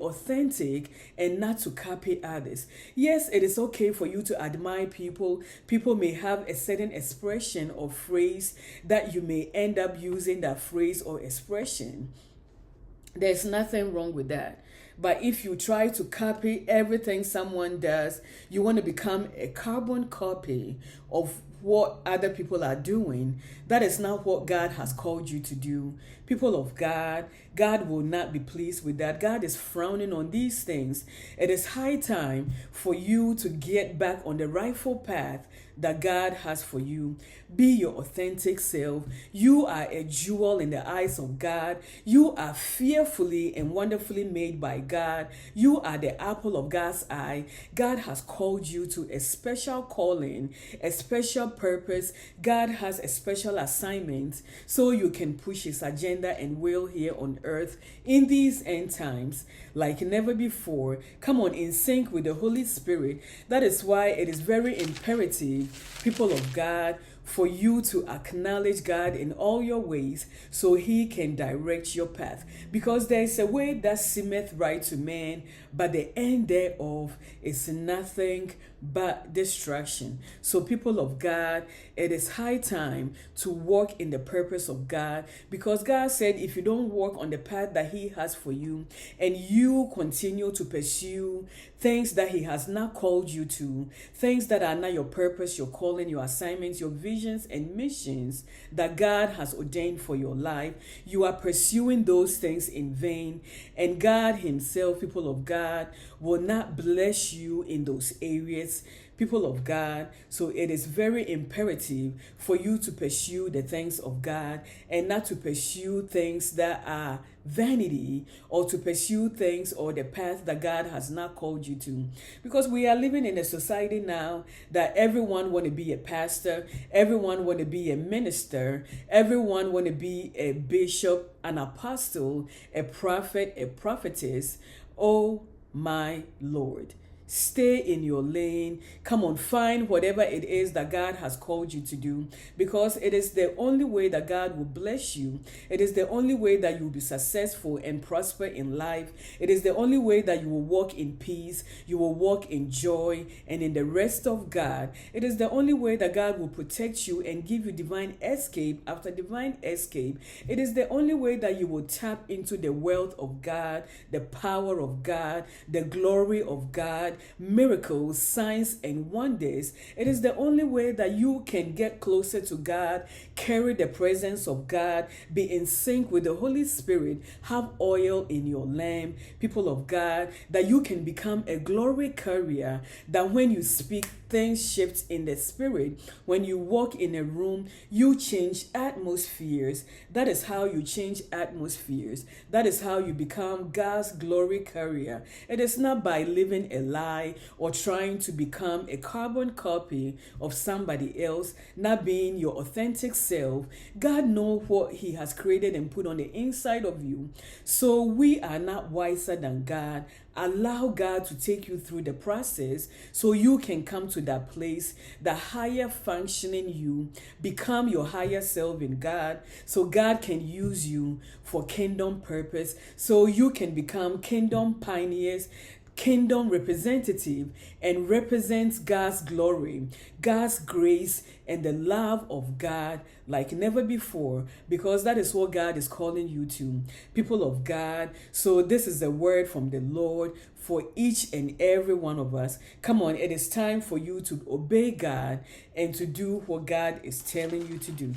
authentic and not to copy others. Yes, it is okay for you to admire people. People may have a certain expression or phrase that you may end up using that phrase or expression. There's nothing wrong with that. But if you try to copy everything someone does, you want to become a carbon copy of what other people are doing. That is not what God has called you to do. People of God, God will not be pleased with that. God is frowning on these things. It is high time for you to get back on the rightful path that God has for you. Be your authentic self. You are a jewel in the eyes of God. You are fearfully and wonderfully made by God. You are the apple of God's eye. God has called you to a special calling, a special purpose. God has a special assignment so you can push his agenda and will here on earth in these end times like never before. Come on, in sync with the Holy Spirit. That is why it is very imperative, people of God, for you to acknowledge God in all your ways so he can direct your path. Because there is a way that seemeth right to man, but the end thereof is nothing but destruction. So people of God, it is high time to walk in the purpose of God, because God said if you don't walk on the path that he has for you and you continue to pursue things that he has not called you to, things that are not your purpose, your calling, your assignments, your visions and missions that God has ordained for your life, you are pursuing those things in vain, and God himself, people of God, will not bless you in those areas, people of God. So it is very imperative for you to pursue the things of God and not to pursue things that are vanity, or to pursue things or the path that God has not called you to. Because we are living in a society now that everyone want to be a pastor, everyone want to be a minister, everyone want to be a bishop, an apostle, a prophet, a prophetess. Oh my Lord. Stay in your lane. Come on, find whatever it is that God has called you to do, because it is the only way that God will bless you. It is the only way that you will be successful and prosper in life. It is the only way that you will walk in peace, you will walk in joy and in the rest of God. It is the only way that God will protect you and give you divine escape after divine escape. It is the only way that you will tap into the wealth of God, the power of God, the glory of God, miracles, signs, and wonders. It is the only way that you can get closer to God, carry the presence of God, be in sync with the Holy Spirit, have oil in your lamp, people of God, that you can become a glory carrier, that when you speak, things shift in the spirit. When you walk in a room, you change atmospheres. That is how you change atmospheres. That is how you become God's glory carrier. It is not by living a lie or trying to become a carbon copy of somebody else, not being your authentic self. God knows what he has created and put on the inside of you. So we are not wiser than God. Allow God to take you through the process so you can come to that place, the higher functioning you, become your higher self in God, so God can use you for kingdom purpose, so you can become kingdom pioneers, kingdom representative, and represents God's glory, God's grace, and the love of God like never before, because that is what God is calling you to, people of God. So this is a word from the Lord for each and every one of us. Come on, it is time for you to obey God and to do what God is telling you to do.